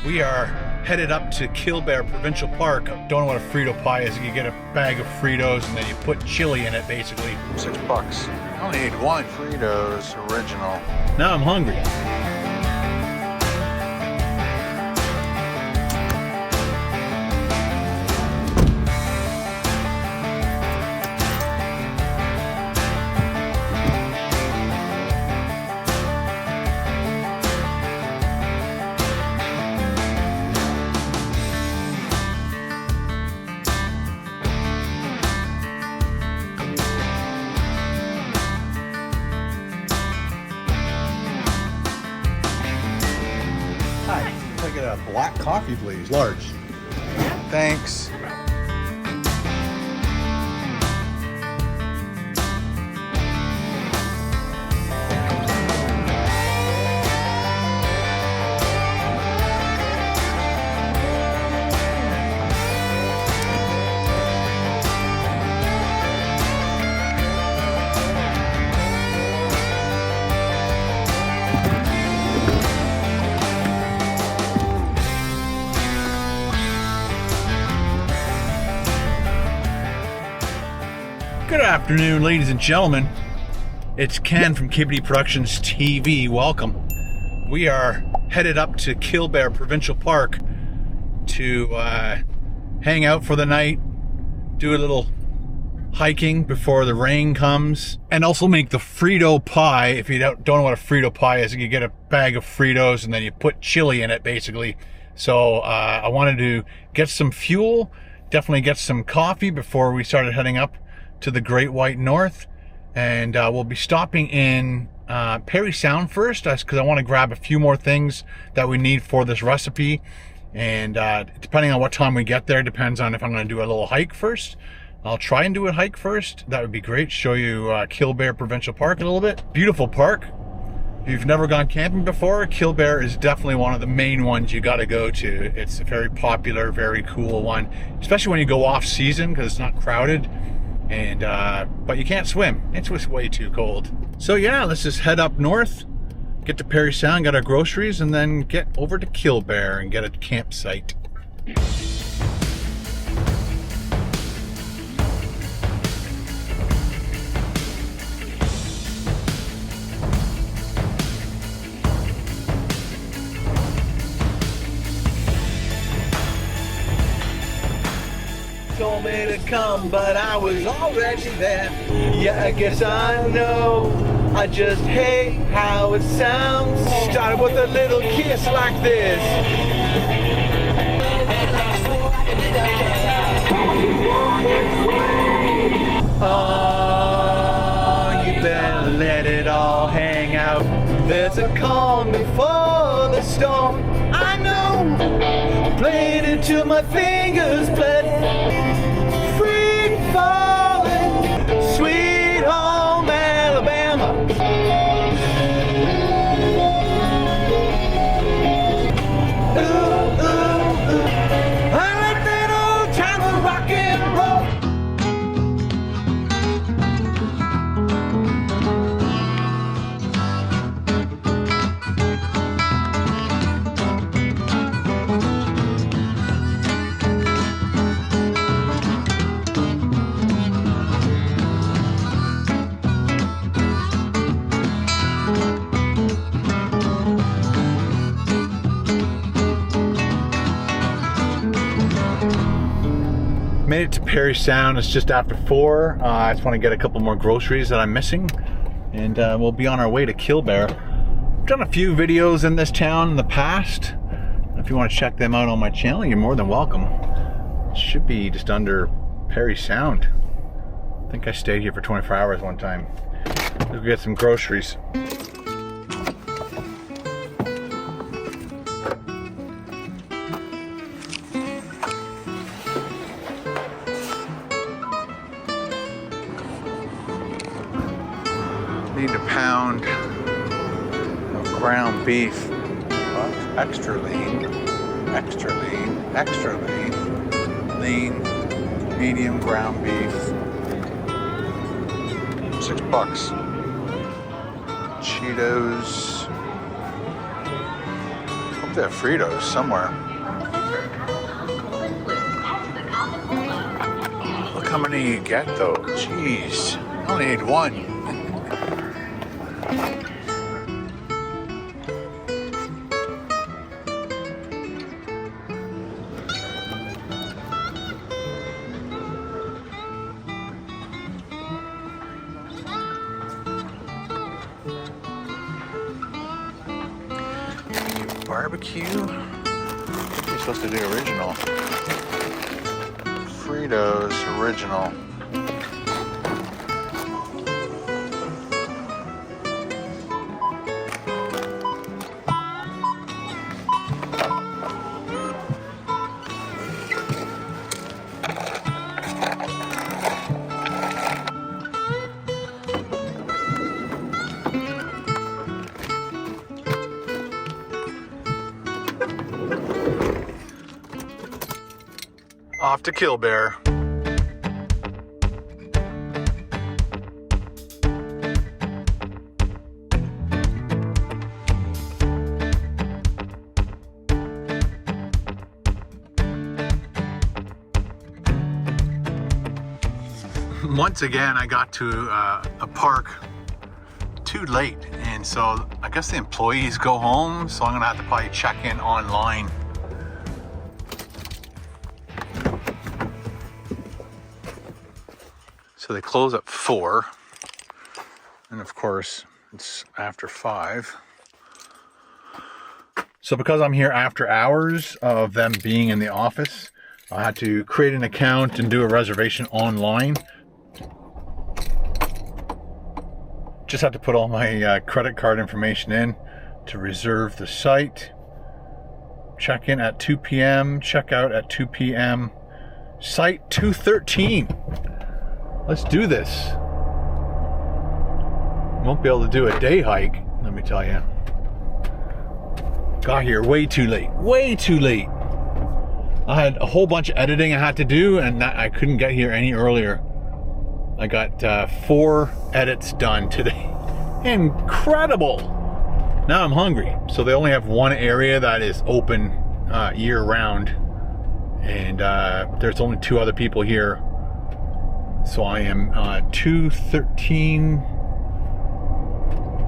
We are headed up to Killbear Provincial Park. Don't know what a Frito Pie is. You get a bag of Fritos and then you put chili in it, basically. $6. I only need one Fritos original. Now I'm hungry. Can I get a black coffee, please? Large. Thanks. Good afternoon, ladies and gentlemen. It's Ken from KBDProductionsTV. Welcome. We are headed up to Killbear Provincial Park to hang out for the night, do a little hiking before the rain comes, and also make the Frito Pie. If you don't know what a Frito Pie is, you get a bag of Fritos and then you put chili in it, basically. So I wanted to get some fuel, definitely get some coffee before we started heading up to the Great White North, and we'll be stopping in Parry Sound first, because I want to grab a few more things that we need for this recipe. And depending on what time we get there, depends on if I'm going to do a little hike first. I'll try and do a hike first. That would be great. Show you Killbear Provincial Park a little bit. Beautiful park. If you've never gone camping before, Killbear is definitely one of the main ones you got to go to. It's a very popular, very cool one, especially when you go off season because it's not crowded. And but you can't swim. It's just way too cold. So yeah, let's just head up north, get to Parry Sound, get our groceries, and then get over to Killbear and get a campsite. Told me to come, but I was already there. Yeah, I guess I know. I just hate how it sounds. Started with a little kiss like this. Oh, you better let it all hang out. There's a calm before the storm. I know. Played it till my fingers bled. Free falling, sweet home Alabama. Ooh, ooh, ooh. I like that old time of rock and roll. Made it to Parry Sound. It's just after 4. I just want to get a couple more groceries that I'm missing, and we'll be on our way to Killbear. I've done a few videos in this town in the past. If you want to check them out on my channel, you're more than welcome. It should be just under Parry Sound. I think I stayed here for 24 hours one time. Let's go get some groceries. Need a pound of ground beef. Extra lean, extra lean, extra lean, lean, medium ground beef. $6. Cheetos. They have Fritos somewhere. Look how many you get though. Jeez. I only need one. Barbecue. I think you're supposed to do original. Fritos original. Off to Killbear. Once again, I got to a park too late, and so I guess the employees go home, so I'm gonna have to probably check in online. So they close at 4, and of course it's after 5. So because I'm here after hours of them being in the office, I had to create an account and do a reservation online. Just had to put all my credit card information in to reserve the site. Check in at 2 p.m., check out at 2 p.m. Site 213. Let's do this. Won't be able to do a day hike, let me tell you. Got here way too late. Way too late. I had a whole bunch of editing I had to do, and I couldn't get here any earlier. I got 4 edits done today. Incredible! Now I'm hungry. So they only have one area that is open year round, and there's only 2 other people here. So I am 213.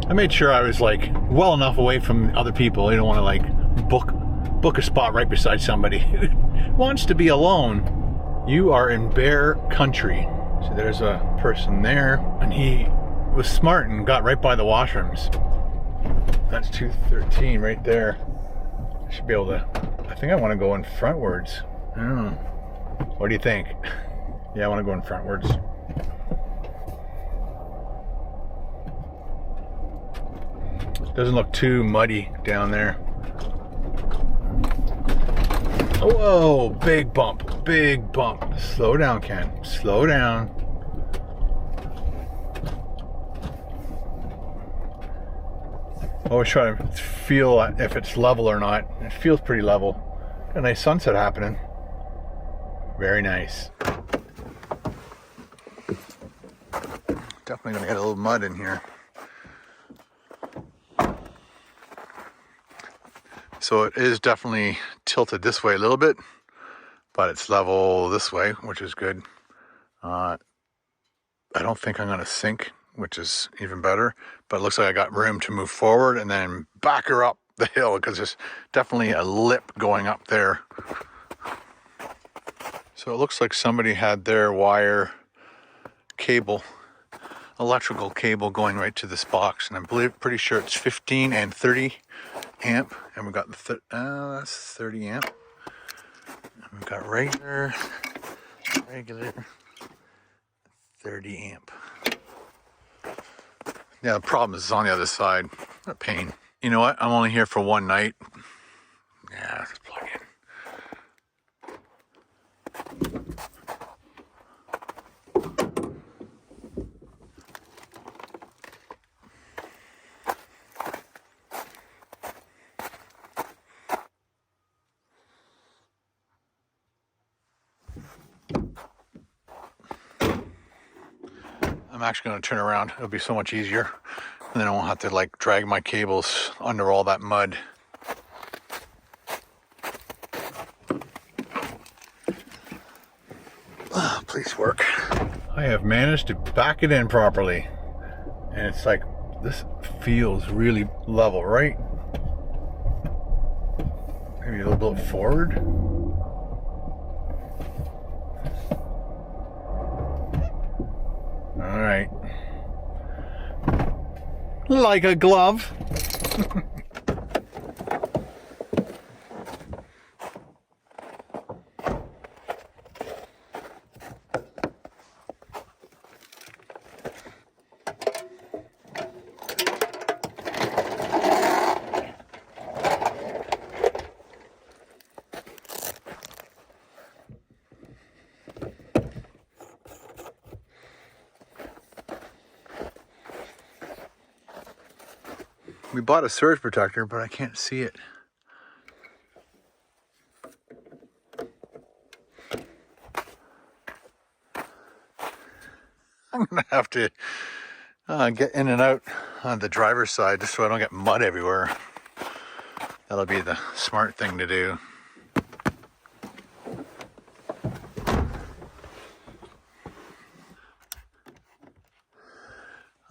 I made sure I was like well enough away from other people. You don't want to like book a spot right beside somebody who wants to be alone. You are in bear country. So there's a person there, and he was smart and got right by the washrooms. That's 213 right there. I should be able to. I think I want to go in frontwards. I don't know. What do you think? Yeah, I want to go in frontwards. Doesn't look too muddy down there. Whoa, big bump, big bump. Slow down, Ken, slow down. Always try to feel if it's level or not. It feels pretty level. Got a nice sunset happening. Very nice. Definitely gonna get a little mud in here. So it is definitely tilted this way a little bit, but it's level this way, which is good. I don't think I'm gonna sink, which is even better, but it looks like I got room to move forward and then back her up the hill, because there's definitely a lip going up there. So it looks like somebody had their wire cable, electrical cable, going right to this box, and I'm pretty sure it's 15 and 30 amp, and we've got the that's 30 amp, and we've got regular 30 amp. Yeah, the problem is on the other side. A pain. You know what? I'm only here for one night. Yeah, let's plug in. I'm actually going to turn around. It'll be so much easier. And then I won't have to like drag my cables under all that mud. please work. I have managed to back it in properly. And it's like, this feels really level, right? Maybe a little bit forward. All right. Like a glove. We bought a surge protector, but I can't see it. I'm gonna have to get in and out on the driver's side just so I don't get mud everywhere. That'll be the smart thing to do.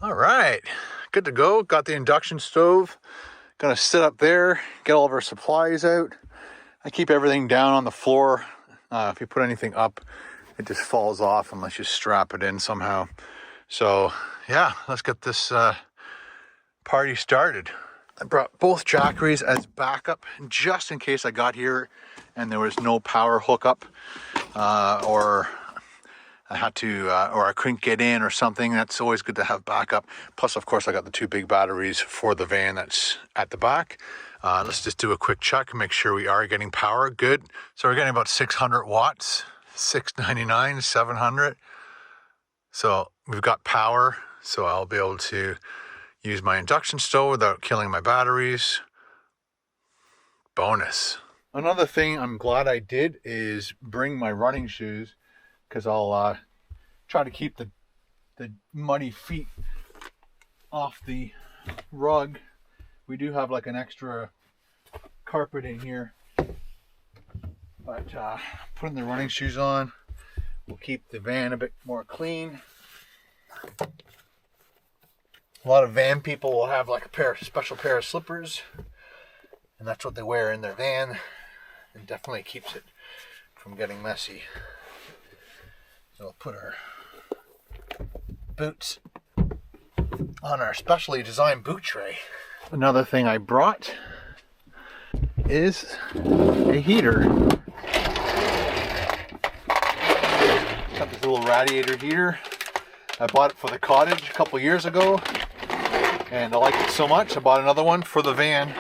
All right, good to go. Got the induction stove. Gonna sit up there, get all of our supplies out. I keep everything down on the floor. If you put anything up, it just falls off unless you strap it in somehow. So yeah, let's get this party started. I brought both jackeries as backup just in case I got here and there was no power hookup or I had to, or I couldn't get in or something. That's always good to have backup. Plus, of course, I got the 2 big batteries for the van that's at the back. Let's just do a quick check and make sure we are getting power. Good. So we're getting about 600 watts, 699, 700. So we've got power. So I'll be able to use my induction stove without killing my batteries. Bonus. Another thing I'm glad I did is bring my running shoes, because I'll try to keep the muddy feet off the rug. We do have like an extra carpet in here, but putting the running shoes on will keep the van a bit more clean. A lot of van people will have like a special pair of slippers, and that's what they wear in their van. It definitely keeps it from getting messy. So we'll put our boots on our specially designed boot tray. Another thing I brought is a heater. Got this little radiator heater. I bought it for the cottage a couple years ago, and I liked it so much I bought another one for the van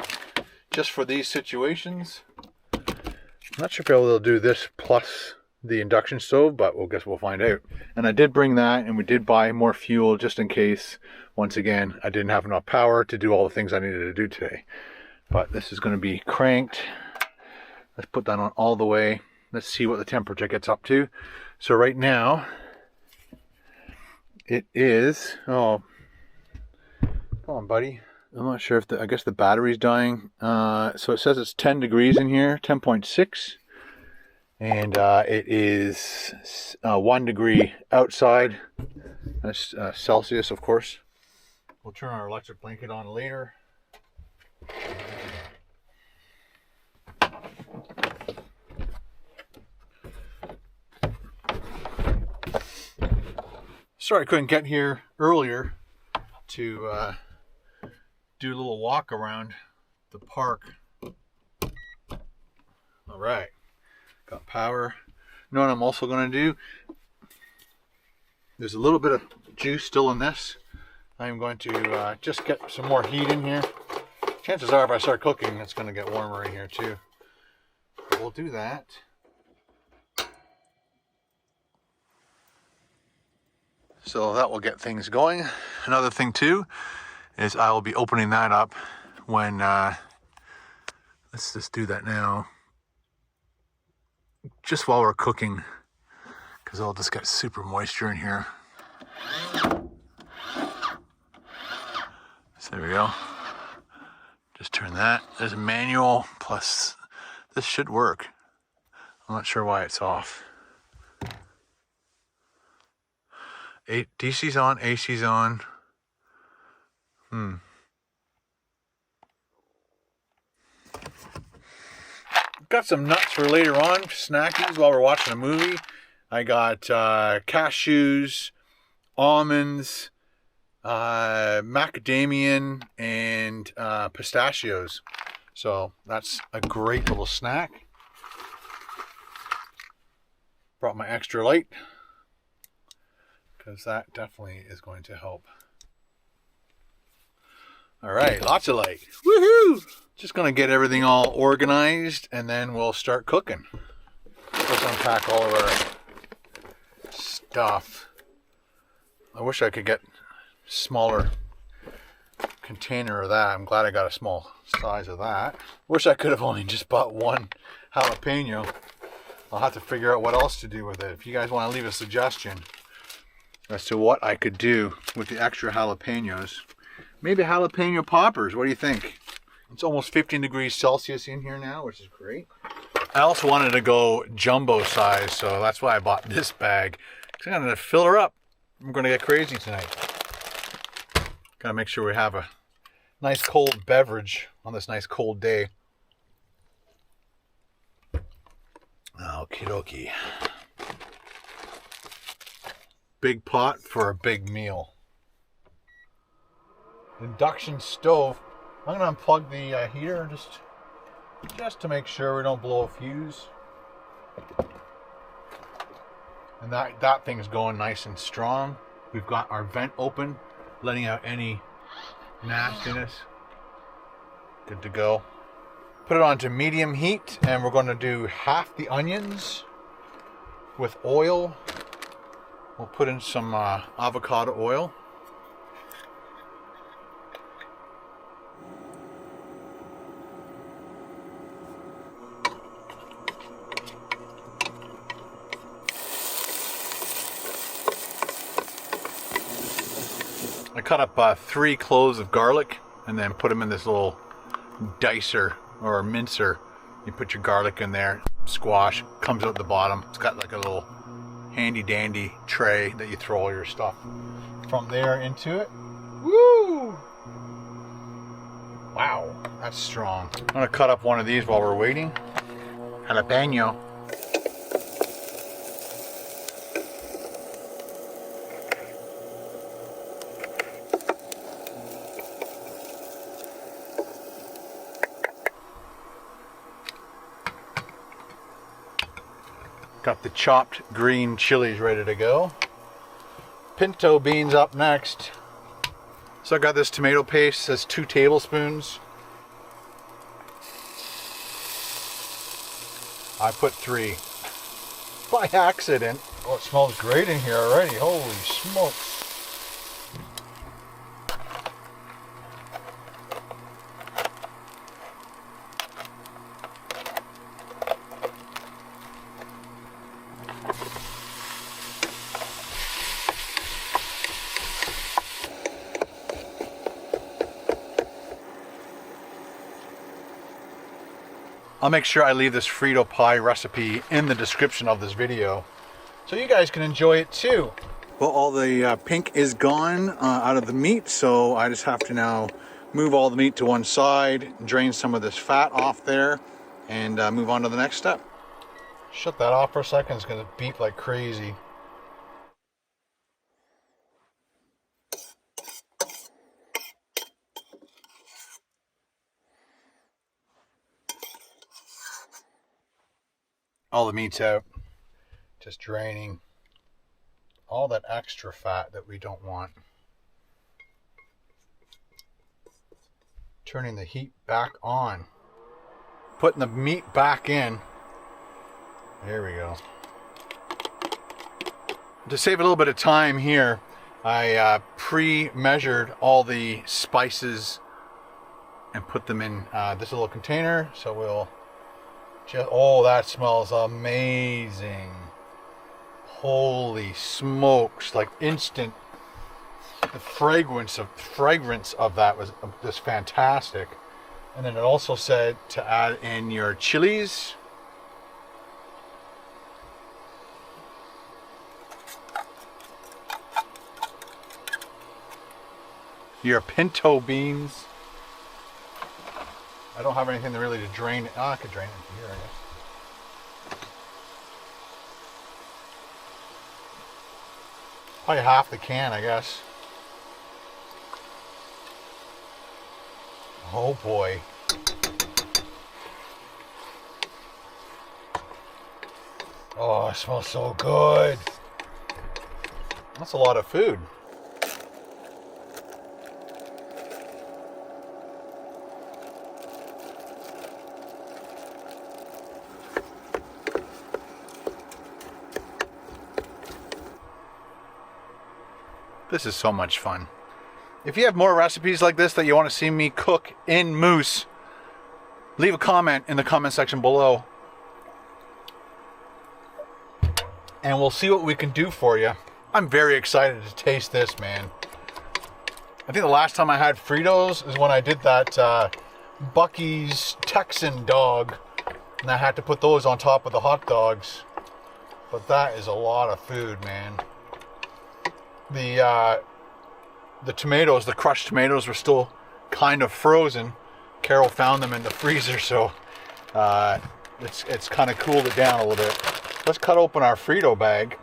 just for these situations. I'm not sure if I'll be able to do this plus the induction stove, but we'll find out. And I did bring that, and we did buy more fuel just in case, once again, I didn't have enough power to do all the things I needed to do today. But this is going to be cranked. Let's put that on all the way. Let's see what the temperature gets up to. So right now, it is, oh, come on, buddy. I'm not sure if I guess the battery's dying. So it says it's 10 degrees in here, 10.6. And it is 1 degree outside. That's Celsius, of course. We'll turn our electric blanket on later. Sorry I couldn't get here earlier to do a little walk around the park. All right. Got power. You know what I'm also going to do? There's a little bit of juice still in this. I'm going to just get some more heat in here. Chances are if I start cooking, it's going to get warmer in here too. But we'll do that. So that will get things going. Another thing too is I will be opening that up when, let's just do that now. Just while we're cooking, because it'll just get super moisture in here. So there we go. Just turn that. There's a manual, plus this should work. I'm not sure why it's off. DC's on, AC's on. Got some nuts for later on, snackies while we're watching a movie. I got cashews, almonds, macadamian, and pistachios. So that's a great little snack. Brought my extra light because that definitely is going to help. All right, lots of light. Woohoo! Just gonna get everything all organized and then we'll start cooking. Let's unpack all of our stuff. I wish I could get smaller container of that. I'm glad I got a small size of that. Wish I could have only just bought one jalapeno. I'll have to figure out what else to do with it. If you guys want to leave a suggestion as to what I could do with the extra jalapenos, maybe jalapeno poppers. What do you think? It's almost 15 degrees Celsius in here now, which is great. I also wanted to go jumbo size, so that's why I bought this bag. I'm going to fill her up. I'm going to get crazy tonight. Got to make sure we have a nice cold beverage on this nice cold day. Okie dokie. Big pot for a big meal. Induction stove. I'm going to unplug the heater just to make sure we don't blow a fuse. And that thing's going nice and strong. We've got our vent open, letting out any nastiness. Good to go. Put it on to medium heat, and we're going to do half the onions with oil. We'll put in some avocado oil. I cut up 3 cloves of garlic and then put them in this little dicer or mincer. You put your garlic in there, squash, comes out the bottom. It's got like a little handy dandy tray that you throw all your stuff from there into it. Woo! Wow, that's strong. I'm gonna cut up one of these while we're waiting. Jalapeno. Got the chopped green chilies ready to go. Pinto beans up next. So I got this tomato paste, says 2 tablespoons. I put 3 by accident. Oh, it smells great in here already. Holy smokes. I'll make sure I leave this Frito Pie recipe in the description of this video so you guys can enjoy it too. Well, all the pink is gone out of the meat, so I just have to now move all the meat to one side, drain some of this fat off there, and move on to the next step. Shut that off for a second, it's gonna beep like crazy. All the meat's out, just draining all that extra fat that we don't want. Turning the heat back on, putting the meat back in. There we go. To save a little bit of time here, I pre-measured all the spices and put them in this little container, so we'll oh, that smells amazing. Holy smokes, like instant. The fragrance of that was just fantastic. And then it also said to add in your chilies. your pinto beans. I don't have anything really to drain it. Oh, I could drain it here, I guess. Probably half the can, I guess. Oh boy. Oh, it smells so good. That's a lot of food. This is so much fun. If you have more recipes like this that you want to see me cook in mousse, leave a comment in the comment section below. And we'll see what we can do for you. I'm very excited to taste this, man. I think the last time I had Fritos is when I did that Bucky's Texan dog. And I had to put those on top of the hot dogs. But that is a lot of food, man. The tomatoes, the crushed tomatoes, were still kind of frozen. Carol found them in the freezer, so it's kind of cooled it down a little bit. Let's cut open our Frito bag.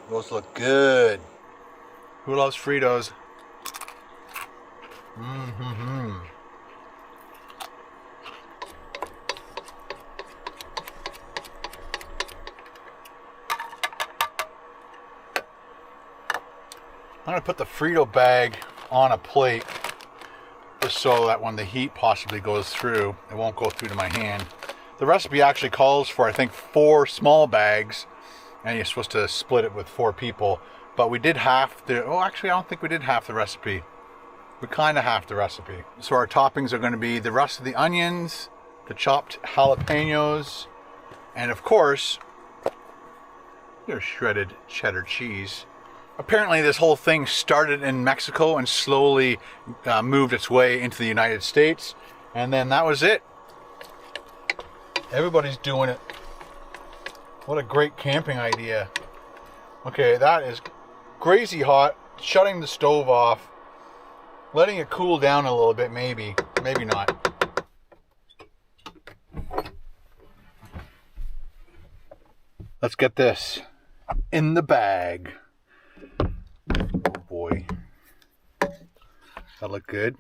Those look good. Who loves Fritos? I'm gonna put the Frito bag on a plate just so that when the heat possibly goes through, it won't go through to my hand. The recipe actually calls for, I think, 4 small bags, and you're supposed to split it with 4 people. But we did half the, oh, actually I don't think we did half the recipe. We kind of half the recipe. So our toppings are going to be the rest of the onions, the chopped jalapeños, and of course, your shredded cheddar cheese. Apparently this whole thing started in Mexico and slowly moved its way into the United States. And then that was it. Everybody's doing it. What a great camping idea. Okay, that is crazy hot. Shutting the stove off. Letting it cool down a little bit, maybe. Maybe not. Let's get this in the bag. Oh boy. That look good?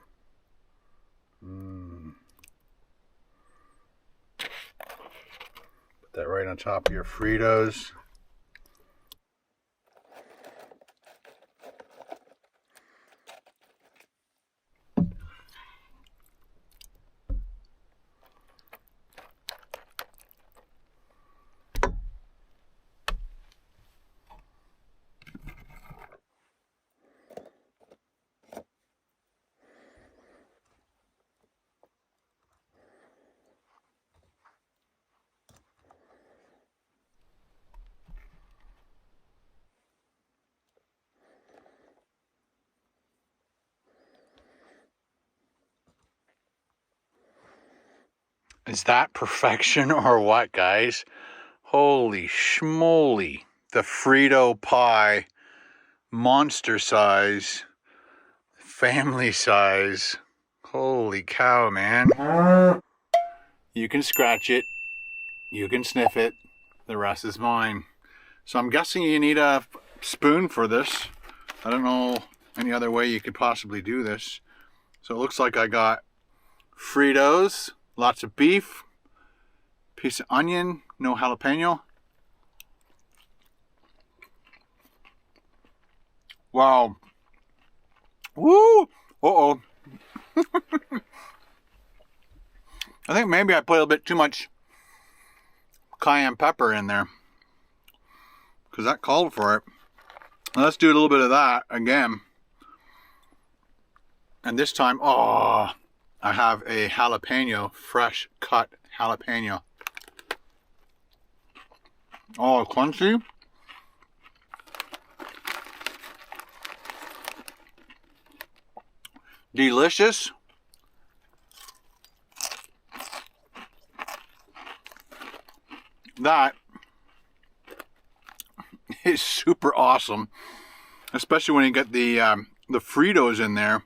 Put that right on top of your Fritos. Is that perfection or what, guys? Holy schmoly. The Frito Pie, monster size, family size. Holy cow, man. You can scratch it. You can sniff it. The rest is mine. So I'm guessing you need a spoon for this. I don't know any other way you could possibly do this. So it looks like I got Fritos. Lots of beef, piece of onion, no jalapeno. Wow. Woo! Uh-oh. I think maybe I put a little bit too much cayenne pepper in there, because that called for it. Let's do a little bit of that again. And this time, oh, I have a jalapeno, fresh cut jalapeno. Oh, crunchy. Delicious. That is super awesome, especially when you get the Fritos in there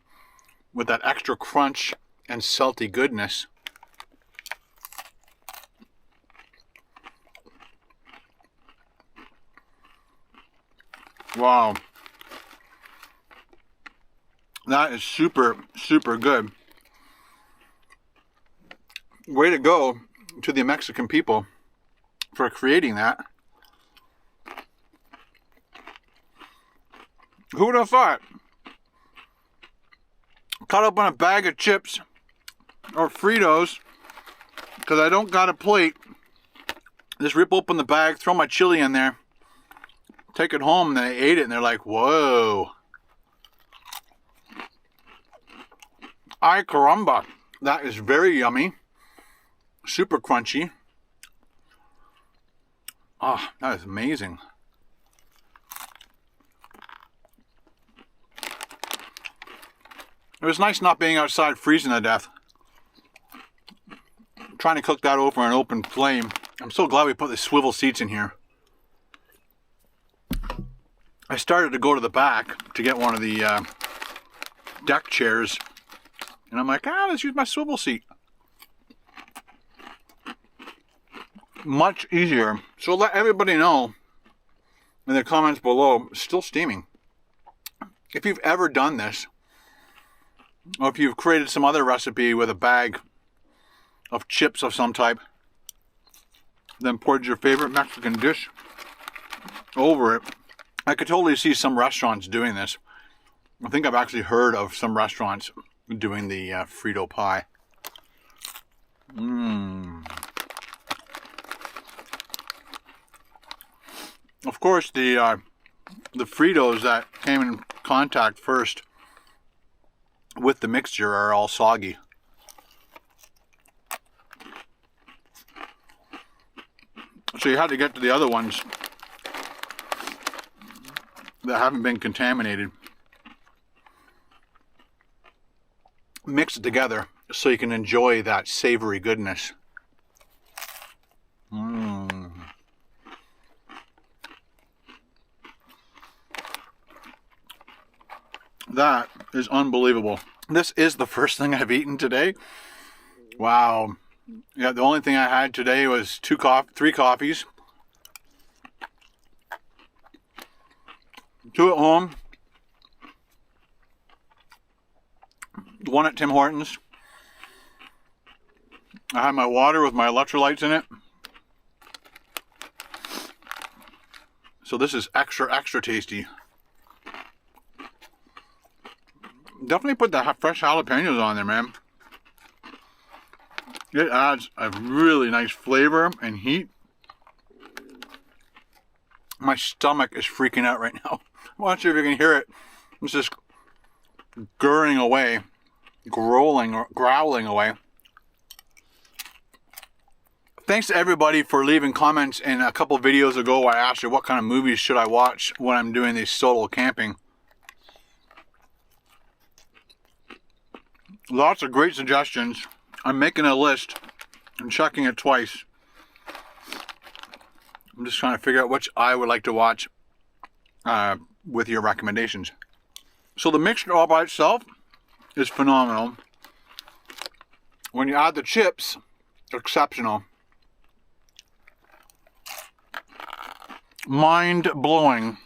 with that extra crunch and salty goodness. Wow. That is super, super good. Way to go to the Mexican people for creating that. Who would have thought? Cut up on a bag of chips or Fritos, because I don't got a plate. Just rip open the bag, throw my chili in there, take it home, and then they ate it and they're like, whoa. Ay caramba. That is very yummy. Super crunchy. Oh, that is amazing. It was nice not being outside freezing to death. I'm trying to cook that over an open flame. I'm so glad we put the swivel seats in here. I started to go to the back to get one of the deck chairs. And I'm like, let's use my swivel seat. Much easier. So let everybody know in the comments below, still steaming. If you've ever done this, or if you've created some other recipe with a bag of chips of some type, then poured your favorite Mexican dish over it. I could totally see some restaurants doing this. I think I've actually heard of some restaurants doing the Frito Pie. Of course, the Fritos that came in contact first with the mixture are all soggy. So you had to get to the other ones that haven't been contaminated. Mix it together so you can enjoy that savory goodness. That is unbelievable. This is the first thing I've eaten today. Wow. Yeah, the only thing I had today was 3 coffees. 2 at home. 1 at Tim Hortons. I had my water with my electrolytes in it. So this is extra, extra tasty. Definitely put the fresh jalapenos on there, man. It adds a really nice flavor and heat. My stomach is freaking out right now. I'm not sure if you can hear it. It's just gurring away, growling away. Thanks to everybody for leaving comments in a couple videos ago where I asked you what kind of movies should I watch when I'm doing these solo camping. Lots of great suggestions. I'm making a list and checking it twice. I'm just trying to figure out which I would like to watch with your recommendations. So the mixture all by itself is phenomenal. When you add the chips, exceptional. Mind-blowing.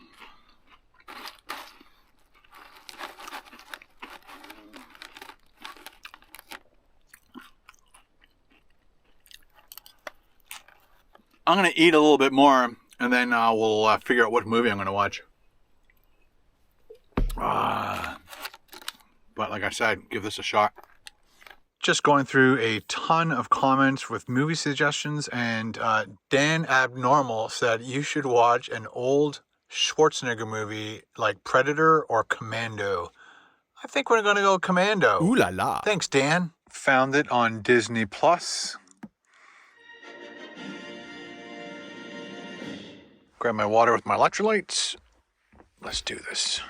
I'm going to eat a little bit more, and then we'll figure out what movie I'm going to watch. But like I said, give this a shot. Just going through a ton of comments with movie suggestions, and Dan Abnormal said you should watch an old Schwarzenegger movie like Predator or Commando. I think we're going to go Commando. Ooh la la. Thanks, Dan. Found it on Disney Plus. Grab my water with my electrolytes. Let's do this.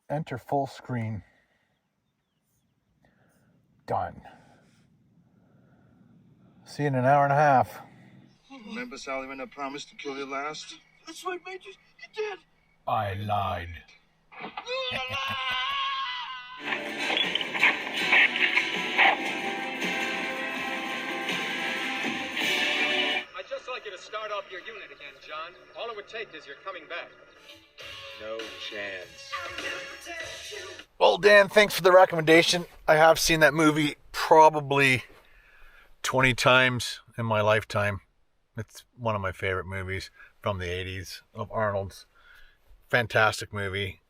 Enter full screen. Done. See you in an hour and a half. Remember, Sally, when I promised to kill you last? That's right, Major. You did. I lied. I'd just like you to start off your unit again, John. All it would take is your coming back. No chance. Well, Dan, thanks for the recommendation. I have seen that movie probably 20 times in my lifetime. It's one of my favorite movies from the 80s of Arnold's. Fantastic movie.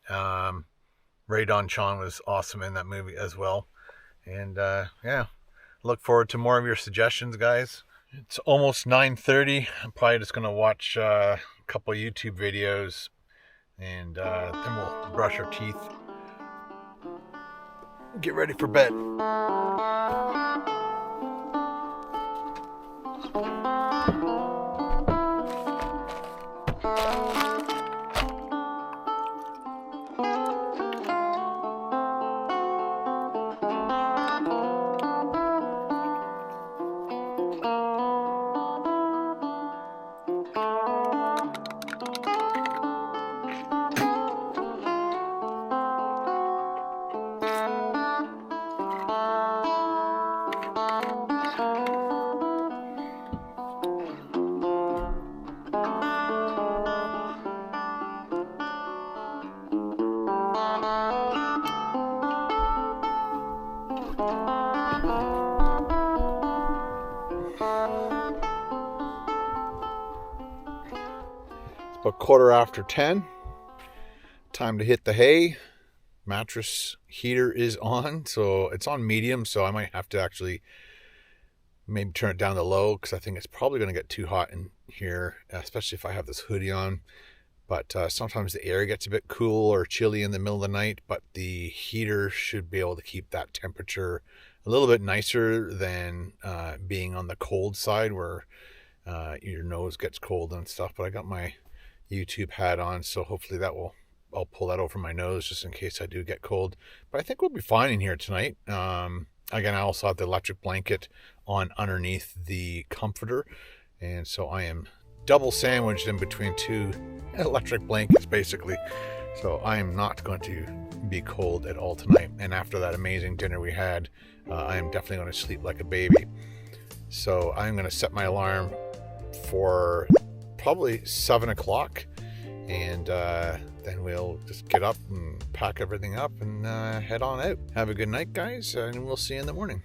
Ray Don Chong was awesome in that movie as well. And yeah, look forward to more of your suggestions, guys. It's almost 9:30. I'm probably just going to watch a couple YouTube videos, and then we'll brush our teeth. Get ready for bed. About 10:15. Time to hit the hay. Mattress heater is on, so it's on medium, so I might have to actually maybe turn it down to low, because I think it's probably going to get too hot in here, especially if I have this hoodie on. But sometimes the air gets a bit cool or chilly in the middle of the night, but the heater should be able to keep that temperature a little bit nicer than being on the cold side where your nose gets cold and stuff. But I got my YouTube hat on, so hopefully I'll pull that over my nose just in case I do get cold. But I think we'll be fine in here tonight. Again, I also have the electric blanket on underneath the comforter, and so I am double sandwiched in between two electric blankets basically. So I am not going to be cold at all tonight, and after that amazing dinner we had, I am definitely going to sleep like a baby. So I'm going to set my alarm for probably 7 o'clock, and then we'll just get up and pack everything up and head on out. Have a good night, guys, and we'll see you in the morning.